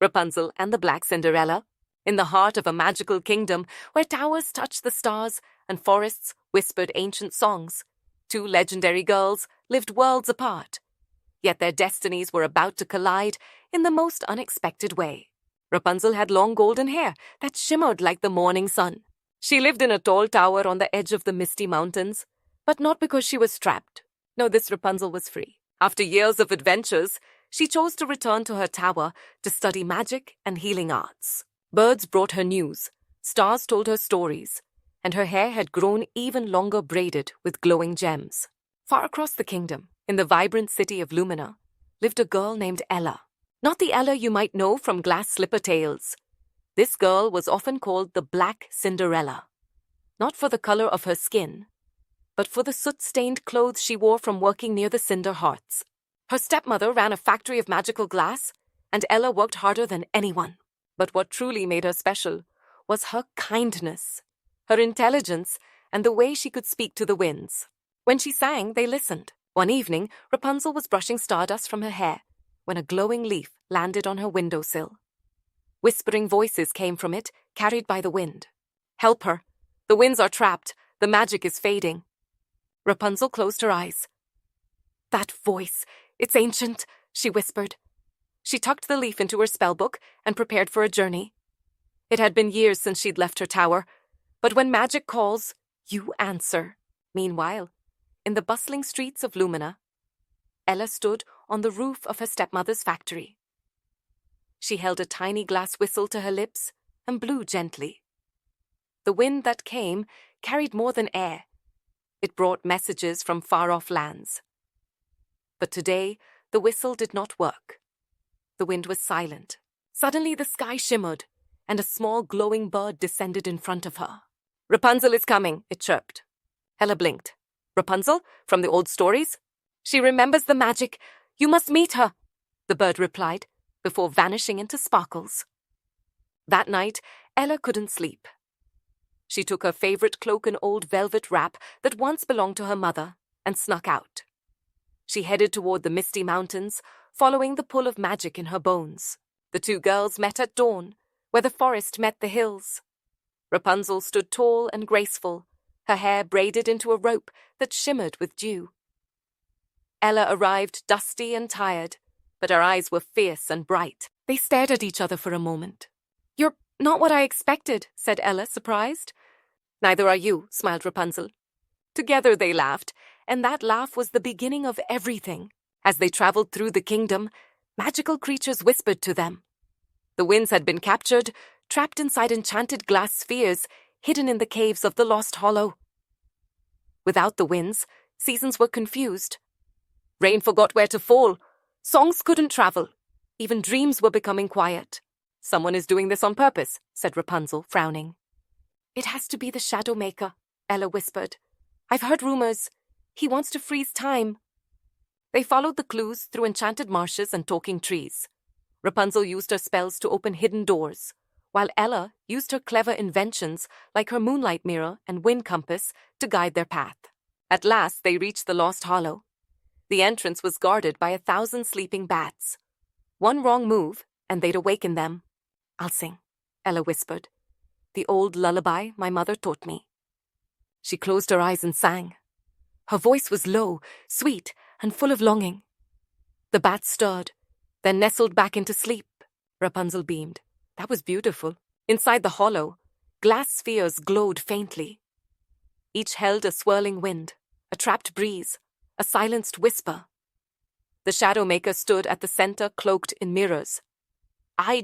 Rapunzel and the Black Cinderella, in the heart of a magical kingdom where towers touched the stars and forests whispered ancient songs. Two legendary girls lived worlds apart, yet their destinies were about to collide in the most unexpected way. Rapunzel had long golden hair that shimmered like the morning sun. She lived in a tall tower on the edge of the misty mountains, but not because she was trapped. No, this Rapunzel was free. After years of adventures, she chose to return to her tower to study magic and healing arts. Birds brought her news, stars told her stories, and her hair had grown even longer braided with glowing gems. Far across the kingdom, in the vibrant city of Lumina, lived a girl named Ella. Not the Ella you might know from glass slipper tales. This girl was often called the Black Cinderella, not for the color of her skin, but for the soot-stained clothes she wore from working near the cinder hearths. Her stepmother ran a factory of magical glass, and Ella worked harder than anyone. But what truly made her special was her kindness, her intelligence, and the way she could speak to the winds. When she sang, they listened. One evening, Rapunzel was brushing stardust from her hair when a glowing leaf landed on her windowsill. Whispering voices came from it, carried by the wind. "Help her! The winds are trapped. The magic is fading." Rapunzel closed her eyes. "That voice, it's ancient," she whispered. She tucked the leaf into her spellbook and prepared for a journey. It had been years since she'd left her tower, but when magic calls, you answer. Meanwhile, in the bustling streets of Lumina, Ella stood on the roof of her stepmother's factory. She held a tiny glass whistle to her lips and blew gently. The wind that came carried more than air. It brought messages from far-off lands. But today, the whistle did not work. The wind was silent. Suddenly the sky shimmered, and a small glowing bird descended in front of her. "Rapunzel is coming," it chirped. Ella blinked. "Rapunzel? From the old stories?" "She remembers the magic. You must meet her," the bird replied, before vanishing into sparkles. That night, Ella couldn't sleep. She took her favorite cloak and old velvet wrap that once belonged to her mother and snuck out. She headed toward the misty mountains, following the pull of magic in her bones. The two girls met at dawn, where the forest met the hills. Rapunzel stood tall and graceful, her hair braided into a rope that shimmered with dew. Ella arrived dusty and tired, but her eyes were fierce and bright. They stared at each other for a moment. "You're not what I expected," said Ella, surprised. "Neither are you," smiled Rapunzel. Together they laughed, and that laugh was the beginning of everything. As they traveled through the kingdom, magical creatures whispered to them. The winds had been captured, trapped inside enchanted glass spheres, hidden in the caves of the Lost Hollow. Without the winds, seasons were confused. Rain forgot where to fall. Songs couldn't travel. Even dreams were becoming quiet. "Someone is doing this on purpose," said Rapunzel, frowning. "It has to be the Shadow Maker," Ella whispered. "I've heard rumors. He wants to freeze time." They followed the clues through enchanted marshes and talking trees. Rapunzel used her spells to open hidden doors, while Ella used her clever inventions like her moonlight mirror and wind compass to guide their path. At last they reached the Lost Hollow. The entrance was guarded by 1,000 sleeping bats. One wrong move, and they'd awaken them. "I'll sing," Ella whispered. "The old lullaby my mother taught me." She closed her eyes and sang. Her voice was low, sweet, and full of longing. The bats stirred, then nestled back into sleep. Rapunzel beamed. That was beautiful. Inside the hollow, glass spheres glowed faintly. Each held a swirling wind, a trapped breeze, a silenced whisper. The Shadow Maker stood at the center, cloaked in mirrors. "I